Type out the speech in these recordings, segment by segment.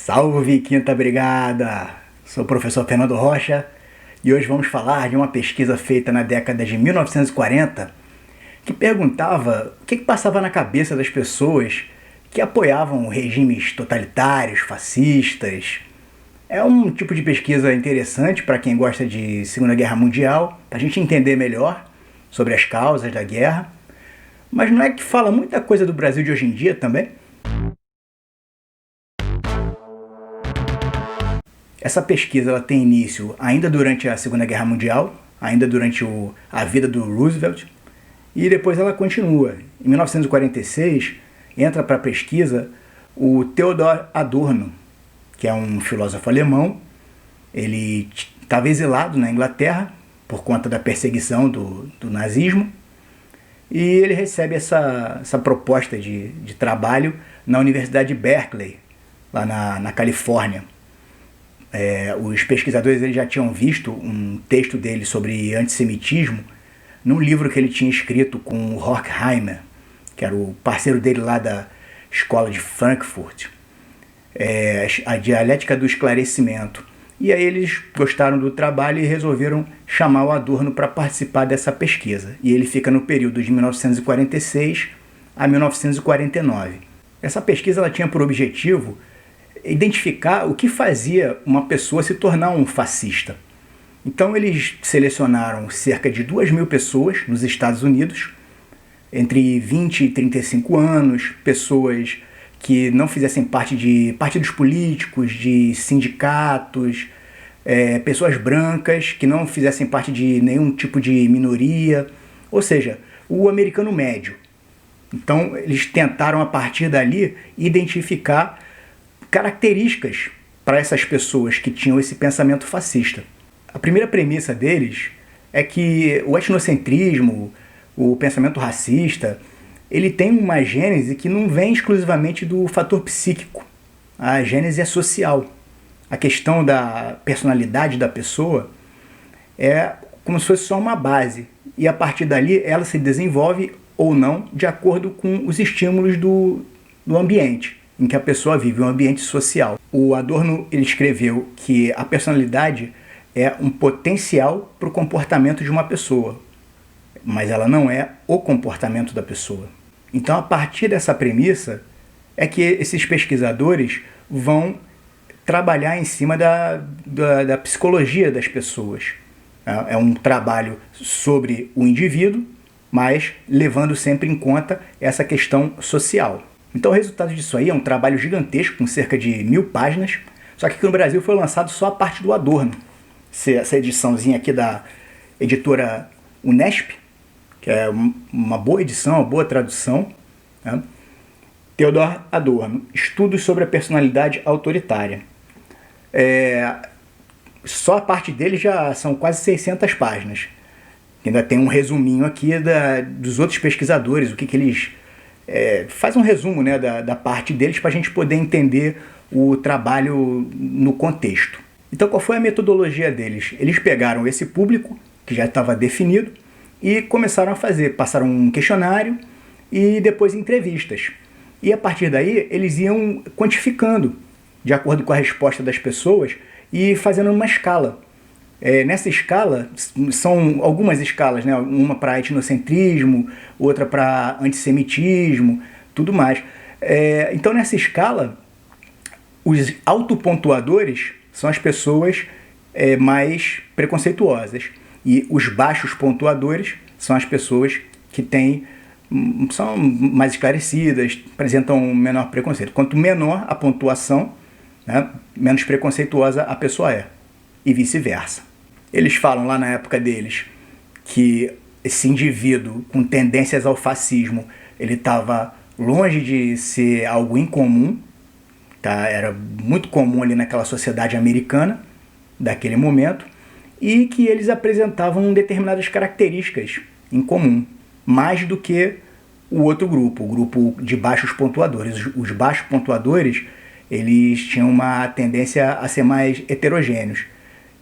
Salve Quinta Brigada! Sou o professor Fernando Rocha e hoje vamos falar de uma pesquisa feita na década de 1940 que perguntava o que passava na cabeça das pessoas que apoiavam regimes totalitários, fascistas. É um tipo de pesquisa interessante para quem gosta de Segunda Guerra Mundial, para a gente entender melhor sobre as causas da guerra, mas não é que fala muita coisa do Brasil de hoje em dia também? Essa pesquisa ela tem início ainda durante a Segunda Guerra Mundial, ainda durante a vida do Roosevelt, e depois ela continua. Em 1946, entra para a pesquisa o Theodor Adorno, que é um filósofo alemão. Ele estava exilado na Inglaterra por conta da perseguição do nazismo, e ele recebe essa proposta de trabalho na Universidade de Berkeley, lá na Califórnia. Os pesquisadores eles já tinham visto um texto dele sobre antissemitismo num livro que ele tinha escrito com o Horkheimer, que era o parceiro dele lá da escola de Frankfurt, a dialética do esclarecimento. E aí eles gostaram do trabalho e resolveram chamar o Adorno para participar dessa pesquisa. E ele fica no período de 1946 a 1949. Essa pesquisa ela tinha por objetivo identificar o que fazia uma pessoa se tornar um fascista. Então eles selecionaram cerca de 2.000 pessoas nos Estados Unidos, entre 20 e 35 anos, pessoas que não fizessem parte de partidos políticos, de sindicatos, pessoas brancas que não fizessem parte de nenhum tipo de minoria, ou seja, o americano médio. Então eles tentaram a partir dali identificar características para essas pessoas que tinham esse pensamento fascista. A primeira premissa deles é que o etnocentrismo, o pensamento racista, ele tem uma gênese que não vem exclusivamente do fator psíquico. A gênese é social. A questão da personalidade da pessoa é como se fosse só uma base. E a partir dali ela se desenvolve ou não de acordo com os estímulos do ambiente em que a pessoa vive, um ambiente social. O Adorno ele escreveu que a personalidade é um potencial para o comportamento de uma pessoa, mas ela não é o comportamento da pessoa. Então, a partir dessa premissa, é que esses pesquisadores vão trabalhar em cima da psicologia das pessoas. É um trabalho sobre o indivíduo, mas levando sempre em conta essa questão social. Então o resultado disso aí é um trabalho gigantesco, com cerca de 1.000 páginas, só que aqui no Brasil foi lançado só a parte do Adorno. Essa ediçãozinha aqui da editora Unesp, que é uma boa edição, uma boa tradução, né? Theodor Adorno, Estudos sobre a Personalidade Autoritária. Só a parte dele já são quase 600 páginas. Ainda tem um resuminho aqui dos outros pesquisadores, o que eles... faz um resumo, né, da parte deles para a gente poder entender o trabalho no contexto. Então qual foi a metodologia deles? Eles pegaram esse público, que já estava definido, e começaram a passaram um questionário e depois entrevistas. E a partir daí eles iam quantificando, de acordo com a resposta das pessoas, e fazendo uma escala. Nessa escala, são algumas escalas, né? Uma para etnocentrismo, outra para antissemitismo, tudo mais. Então nessa escala, os autopontuadores são as pessoas mais preconceituosas, e os baixos pontuadores são as pessoas que são mais esclarecidas, apresentam menor preconceito. Quanto menor a pontuação, né, menos preconceituosa a pessoa é, e vice-versa. Eles falam lá na época deles que esse indivíduo com tendências ao fascismo, ele estava longe de ser algo incomum, tá? Era muito comum ali naquela sociedade americana daquele momento, e que eles apresentavam determinadas características em comum, mais do que o outro grupo, o grupo de baixos pontuadores. Os baixos pontuadores, eles tinham uma tendência a ser mais heterogêneos,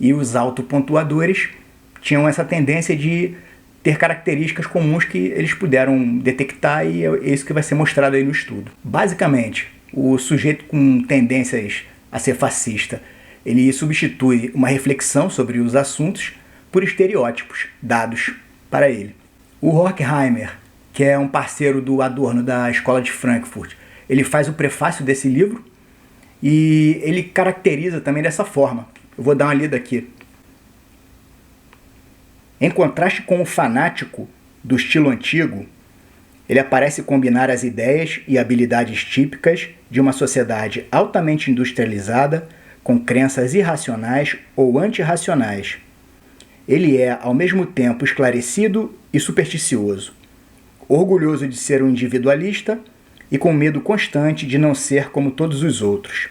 e os autopontuadores tinham essa tendência de ter características comuns que eles puderam detectar, e é isso que vai ser mostrado aí no estudo. Basicamente, o sujeito com tendências a ser fascista. Ele substitui uma reflexão sobre os assuntos por estereótipos dados para ele. O Horkheimer, que é um parceiro do Adorno da Escola de Frankfurt, ele faz o prefácio desse livro e ele caracteriza também dessa forma. Eu vou dar uma lida aqui. Em contraste com o fanático do estilo antigo, ele aparece combinar as ideias e habilidades típicas de uma sociedade altamente industrializada com crenças irracionais ou antirracionais. Ele é, ao mesmo tempo, esclarecido e supersticioso, orgulhoso de ser um individualista e com medo constante de não ser como todos os outros,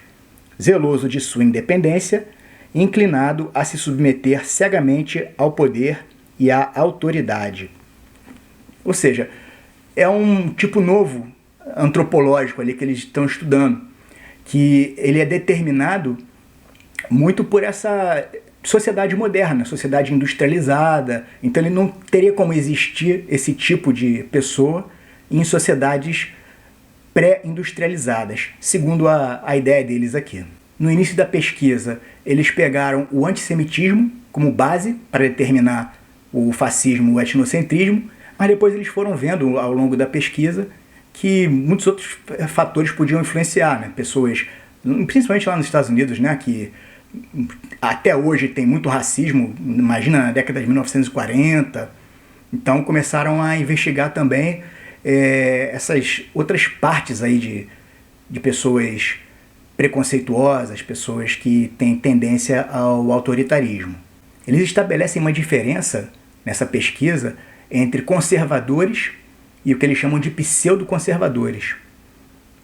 zeloso de sua independência e inclinado a se submeter cegamente ao poder e à autoridade. Ou seja, é um tipo novo antropológico ali que eles estão estudando, que ele é determinado muito por essa sociedade moderna, sociedade industrializada. Então ele não teria como existir esse tipo de pessoa em sociedades pré-industrializadas, segundo a ideia deles aqui. No início da pesquisa, eles pegaram o antissemitismo como base para determinar o fascismo, o etnocentrismo, mas depois eles foram vendo ao longo da pesquisa que muitos outros fatores podiam influenciar, né? Pessoas, principalmente lá nos Estados Unidos, né, que até hoje tem muito racismo, imagina na década de 1940, então começaram a investigar também essas outras partes aí de pessoas preconceituosas, pessoas que têm tendência ao autoritarismo. Eles estabelecem uma diferença nessa pesquisa entre conservadores e o que eles chamam de pseudo-conservadores.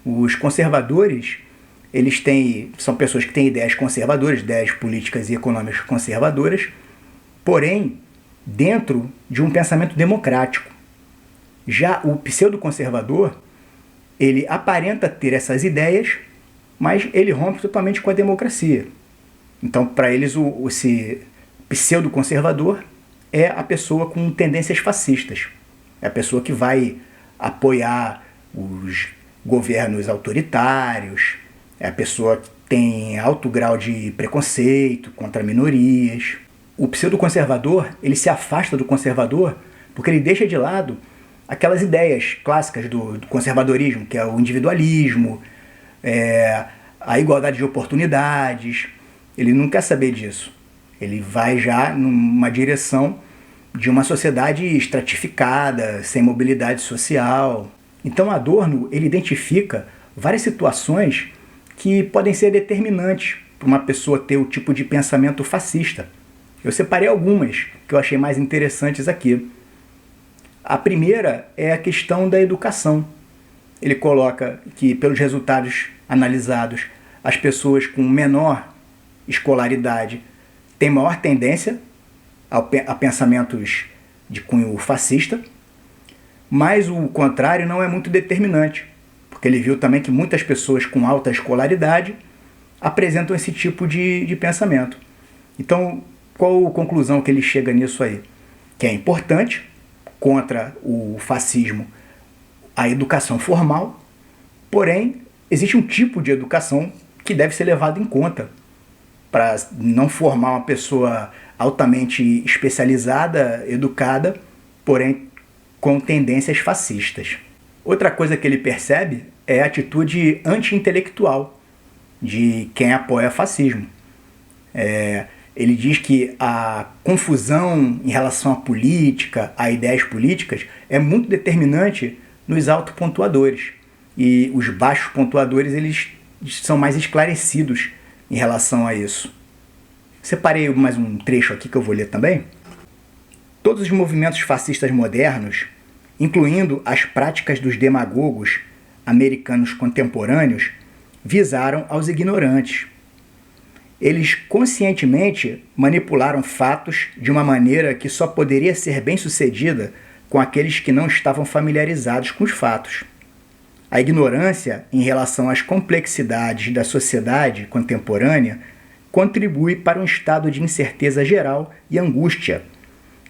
Os conservadores, são pessoas que têm ideias conservadoras, ideias políticas e econômicas conservadoras, porém, dentro de um pensamento democrático. Já o pseudo-conservador, ele aparenta ter essas ideias, mas ele rompe totalmente com a democracia. Então, para eles, esse pseudo-conservador é a pessoa com tendências fascistas. É a pessoa que vai apoiar os governos autoritários, é a pessoa que tem alto grau de preconceito contra minorias. O pseudo-conservador, ele se afasta do conservador porque ele deixa de lado aquelas ideias clássicas do conservadorismo, que é o individualismo, a igualdade de oportunidades. Ele não quer saber disso. Ele vai já numa direção de uma sociedade estratificada, sem mobilidade social. Então Adorno, ele identifica várias situações que podem ser determinantes para uma pessoa ter o tipo de pensamento fascista. Eu separei algumas que eu achei mais interessantes aqui. A primeira é a questão da educação. Ele coloca que, pelos resultados analisados, as pessoas com menor escolaridade têm maior tendência a pensamentos de cunho fascista, mas o contrário não é muito determinante, porque ele viu também que muitas pessoas com alta escolaridade apresentam esse tipo de pensamento. Então, qual a conclusão que ele chega nisso aí? Que é importante, contra o fascismo, a educação formal, porém, existe um tipo de educação que deve ser levado em conta para não formar uma pessoa altamente especializada, educada, porém com tendências fascistas. Outra coisa que ele percebe é a atitude anti-intelectual de quem apoia fascismo. Ele diz que a confusão em relação à política, a ideias políticas, é muito determinante nos autopontuadores. E os baixos pontuadores, eles são mais esclarecidos em relação a isso. Separei mais um trecho aqui que eu vou ler também. Todos os movimentos fascistas modernos, incluindo as práticas dos demagogos americanos contemporâneos, visaram aos ignorantes. Eles conscientemente manipularam fatos de uma maneira que só poderia ser bem-sucedida com aqueles que não estavam familiarizados com os fatos. A ignorância em relação às complexidades da sociedade contemporânea contribui para um estado de incerteza geral e angústia,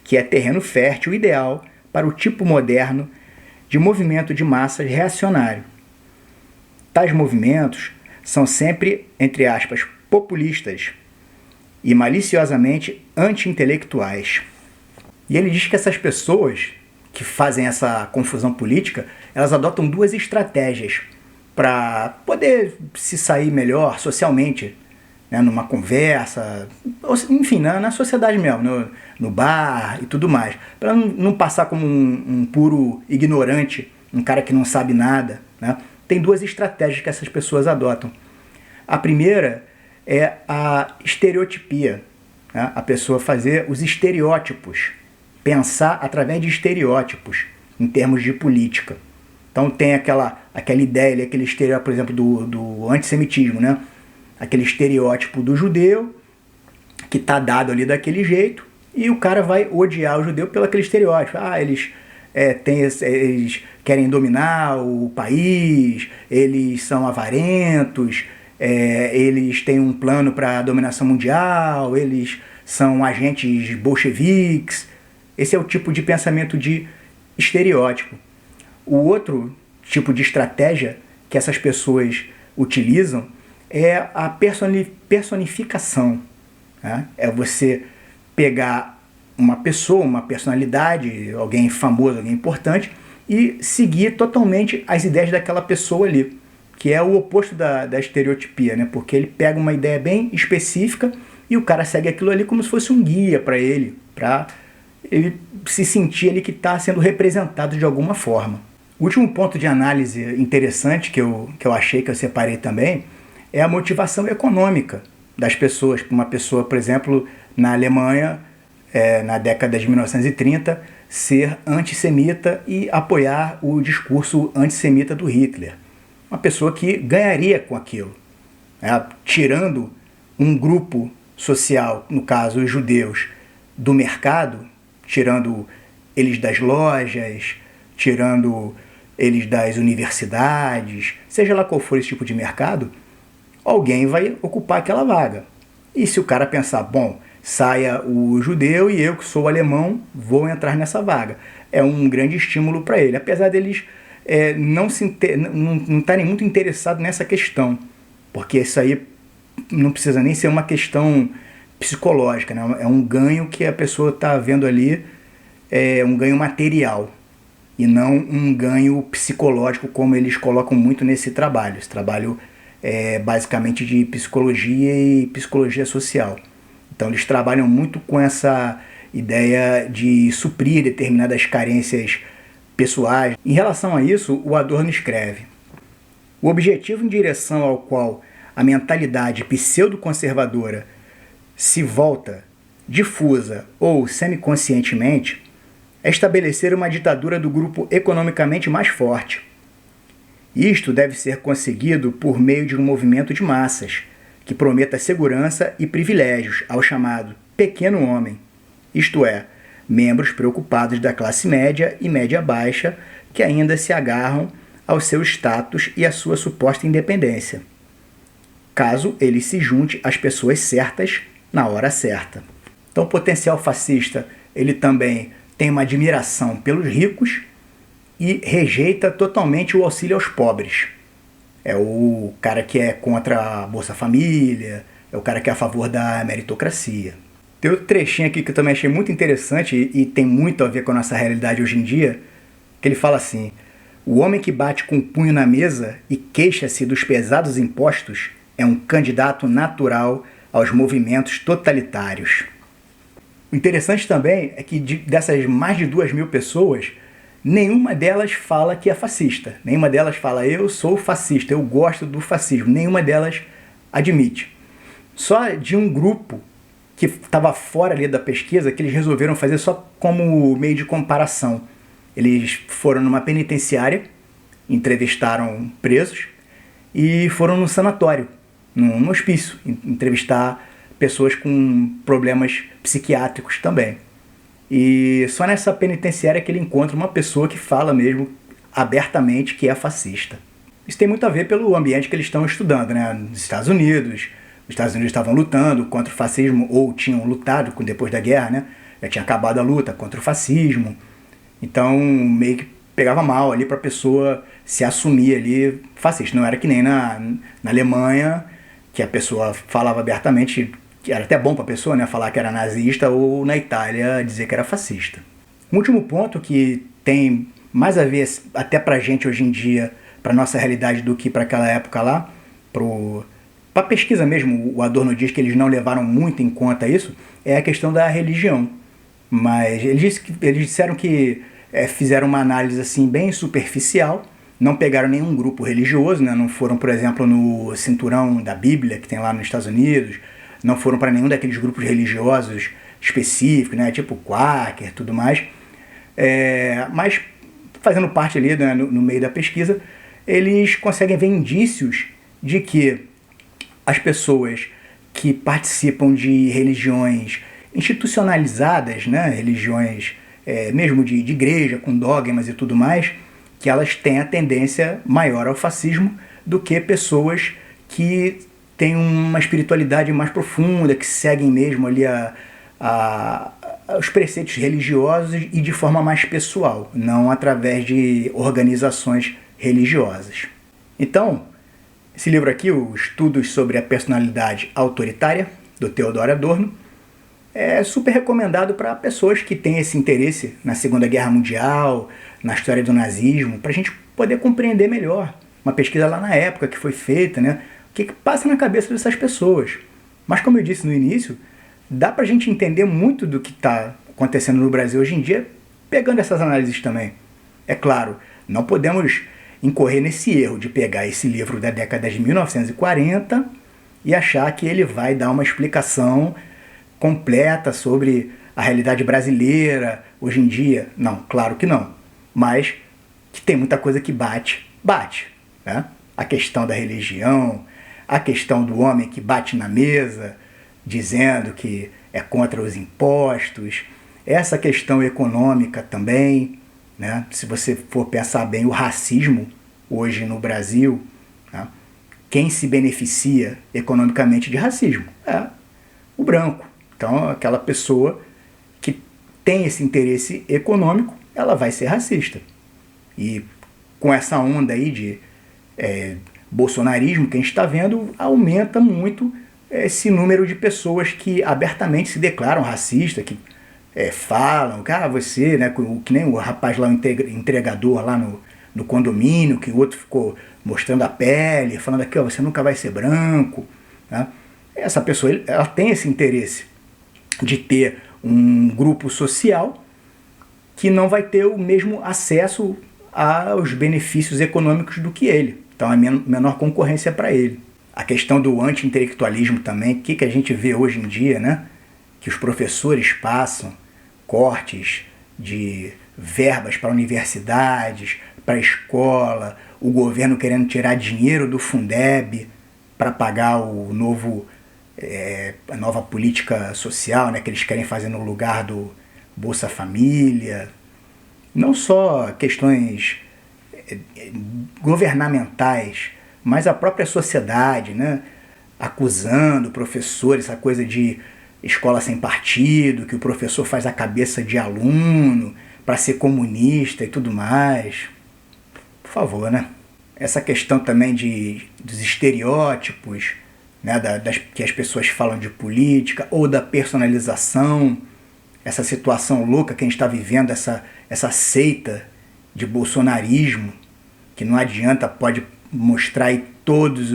que é terreno fértil ideal para o tipo moderno de movimento de massas reacionário. Tais movimentos são sempre, entre aspas, populistas e maliciosamente anti-intelectuais. E ele diz que essas pessoas que fazem essa confusão política, elas adotam duas estratégias para poder se sair melhor socialmente, né, numa conversa, enfim, na sociedade mesmo, no bar e tudo mais, para não passar como um puro ignorante, um cara que não sabe nada, né? Tem duas estratégias que essas pessoas adotam. A primeira é a estereotipia, né? A pessoa fazer os estereótipos, pensar através de estereótipos em termos de política. Então tem aquela ideia, aquele estereótipo, por exemplo, do antissemitismo, né? Aquele estereótipo do judeu que está dado ali daquele jeito e o cara vai odiar o judeu pelo aquele estereótipo. Eles querem dominar o país, eles são avarentos, eles têm um plano para a dominação mundial, eles são agentes bolcheviques. Esse é o tipo de pensamento de estereótipo. O outro tipo de estratégia que essas pessoas utilizam é a personificação, né? É você pegar uma pessoa, uma personalidade, alguém famoso, alguém importante, e seguir totalmente as ideias daquela pessoa ali, que é o oposto da estereotipia, né? Porque ele pega uma ideia bem específica e o cara segue aquilo ali como se fosse um guia para ele se sentir ali que está sendo representado de alguma forma. O último ponto de análise interessante que eu achei, que eu separei também, é a motivação econômica das pessoas. Uma pessoa, por exemplo, na Alemanha, na década de 1930, ser antissemita e apoiar o discurso antissemita do Hitler. Uma pessoa que ganharia com aquilo, tirando um grupo social, no caso os judeus, do mercado, tirando eles das lojas, tirando eles das universidades, seja lá qual for esse tipo de mercado, alguém vai ocupar aquela vaga. E se o cara pensar, bom, saia o judeu e eu que sou alemão vou entrar nessa vaga, é um grande estímulo para ele, apesar deles não estarem muito interessados nessa questão, porque isso aí não precisa nem ser uma questão psicológica, né? É um ganho que a pessoa está vendo ali, é um ganho material, e não um ganho psicológico, como eles colocam muito nesse trabalho. Esse trabalho é basicamente de psicologia e psicologia social. Então eles trabalham muito com essa ideia de suprir determinadas carências pessoais. Em relação a isso, o Adorno escreve: o objetivo em direção ao qual a mentalidade pseudo-conservadora se volta, difusa ou semiconscientemente, é estabelecer uma ditadura do grupo economicamente mais forte. Isto deve ser conseguido por meio de um movimento de massas, que prometa segurança e privilégios ao chamado pequeno homem, isto é, membros preocupados da classe média e média baixa que ainda se agarram ao seu status e à sua suposta independência, caso ele se junte às pessoas certas na hora certa. Então o potencial fascista, ele também tem uma admiração pelos ricos e rejeita totalmente o auxílio aos pobres. É o cara que é contra a Bolsa Família, é o cara que é a favor da meritocracia. Tem outro trechinho aqui que eu também achei muito interessante e tem muito a ver com a nossa realidade hoje em dia, que ele fala assim: o homem que bate com o punho na mesa e queixa-se dos pesados impostos é um candidato natural aos movimentos totalitários. O interessante também é que dessas mais de 2.000 pessoas, nenhuma delas fala que é fascista. Nenhuma delas fala, eu sou fascista, eu gosto do fascismo. Nenhuma delas admite. Só de um grupo que estava fora ali da pesquisa, que eles resolveram fazer só como meio de comparação. Eles foram numa penitenciária, entrevistaram presos e foram num sanatório, num hospício, entrevistar pessoas com problemas psiquiátricos também. E só nessa penitenciária que ele encontra uma pessoa que fala mesmo abertamente que é fascista. Isso tem muito a ver pelo ambiente que eles estão estudando, né? Nos Estados Unidos. Os Estados Unidos estavam lutando contra o fascismo, ou tinham lutado depois da guerra, né? Já tinha acabado a luta contra o fascismo. Então, meio que pegava mal ali para a pessoa se assumir ali fascista. Não era que nem na Alemanha, que a pessoa falava abertamente, que era até bom para a pessoa, né, falar que era nazista, ou na Itália dizer que era fascista. Um último ponto que tem mais a ver até pra gente hoje em dia, pra nossa realidade, do que para aquela época lá, para pesquisa mesmo, o Adorno diz que eles não levaram muito em conta isso, é a questão da religião. Mas eles disseram que fizeram uma análise assim bem superficial, não pegaram nenhum grupo religioso, né? Não foram, por exemplo, no cinturão da Bíblia que tem lá nos Estados Unidos, não foram para nenhum daqueles grupos religiosos específicos, né? Tipo Quaker, tudo mais. Mas fazendo parte ali, né, no meio da pesquisa, eles conseguem ver indícios de que as pessoas que participam de religiões institucionalizadas, né, religiões mesmo de igreja, com dogmas e tudo mais, que elas têm a tendência maior ao fascismo do que pessoas que têm uma espiritualidade mais profunda, que seguem mesmo ali os preceitos religiosos e de forma mais pessoal, não através de organizações religiosas. Então, esse livro aqui, o Estudos sobre a Personalidade Autoritária, do Theodor Adorno, é super recomendado para pessoas que têm esse interesse na Segunda Guerra Mundial, na história do nazismo, para a gente poder compreender melhor. Uma pesquisa lá na época que foi feita, né? O que passa na cabeça dessas pessoas. Mas como eu disse no início, dá para a gente entender muito do que está acontecendo no Brasil hoje em dia, pegando essas análises também. É claro, não podemos incorrer nesse erro de pegar esse livro da década de 1940 e achar que ele vai dar uma explicação completa sobre a realidade brasileira hoje em dia. Não, claro que não. Mas que tem muita coisa que bate, né? A questão da religião, a questão do homem que bate na mesa, dizendo que é contra os impostos, essa questão econômica também, né? Se você for pensar bem, o racismo hoje no Brasil, né? Quem se beneficia economicamente de racismo é o branco. Então, aquela pessoa que tem esse interesse econômico, ela vai ser racista. E com essa onda aí de bolsonarismo que a gente está vendo, aumenta muito esse número de pessoas que abertamente se declaram racistas, que falam que você, né, que nem o rapaz lá, o entregador lá no condomínio, que o outro ficou mostrando a pele, falando aqui, você nunca vai ser branco, né? Essa pessoa, ela tem esse interesse de ter um grupo social que não vai ter o mesmo acesso aos benefícios econômicos do que ele. Então é menor concorrência para ele. A questão do anti-intelectualismo também, o que a gente vê hoje em dia, né? Que os professores passam cortes de verbas para universidades, para escola, o governo querendo tirar dinheiro do Fundeb para pagar a nova política social, né, que eles querem fazer no lugar do Bolsa Família. Não só questões governamentais, mas a própria sociedade, né, acusando o professor, essa coisa de escola sem partido, que o professor faz a cabeça de aluno para ser comunista e tudo mais. Por favor, né? Essa questão também dos estereótipos, né, que as pessoas falam de política, ou da personalização, essa situação louca que a gente está vivendo, essa seita de bolsonarismo, que não adianta, pode mostrar aí todos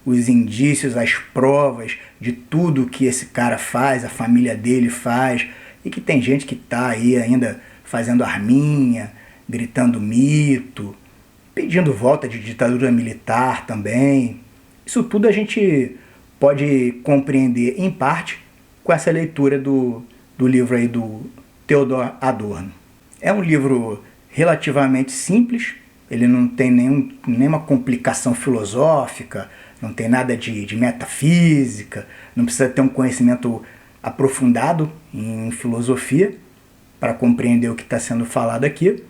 os indícios, as provas de tudo que esse cara faz, a família dele faz, e que tem gente que está aí ainda fazendo arminha, gritando mito, pedindo volta de ditadura militar também. Isso tudo a gente pode compreender em parte com essa leitura do livro aí do Theodor Adorno. É um livro relativamente simples, ele não tem nenhuma complicação filosófica, não tem nada de metafísica, não precisa ter um conhecimento aprofundado em filosofia para compreender o que está sendo falado aqui.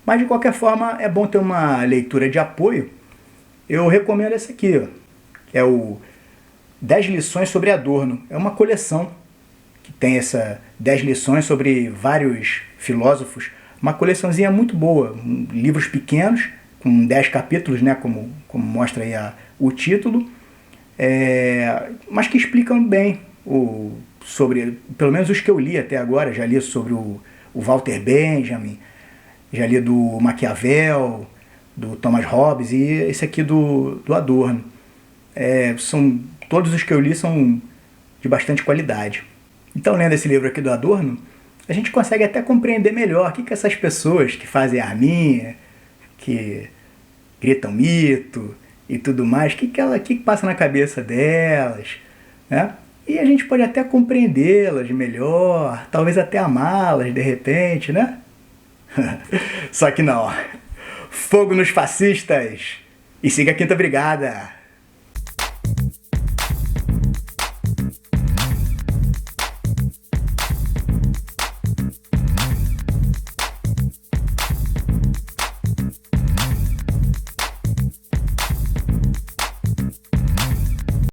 Mas, de qualquer forma, é bom ter uma leitura de apoio. Eu recomendo esse aqui, ó, que é o 10 lições sobre Adorno. É uma coleção que tem 10 lições sobre vários filósofos Uma coleçãozinha muito boa, livros pequenos, com 10 capítulos, né, como mostra aí o título, mas que explicam bem sobre, pelo menos os que eu li até agora. Já li sobre o Walter Benjamin, já li do Maquiavel, do Thomas Hobbes e esse aqui do Adorno. Todos os que eu li são de bastante qualidade. Então, lendo esse livro aqui do Adorno, a gente consegue até compreender melhor o que essas pessoas que fazem arminha, que gritam mito e tudo mais, o que passa na cabeça delas, né? E a gente pode até compreendê-las melhor, talvez até amá-las de repente, né? Só que não. Fogo nos fascistas! E siga a Quinta Brigada!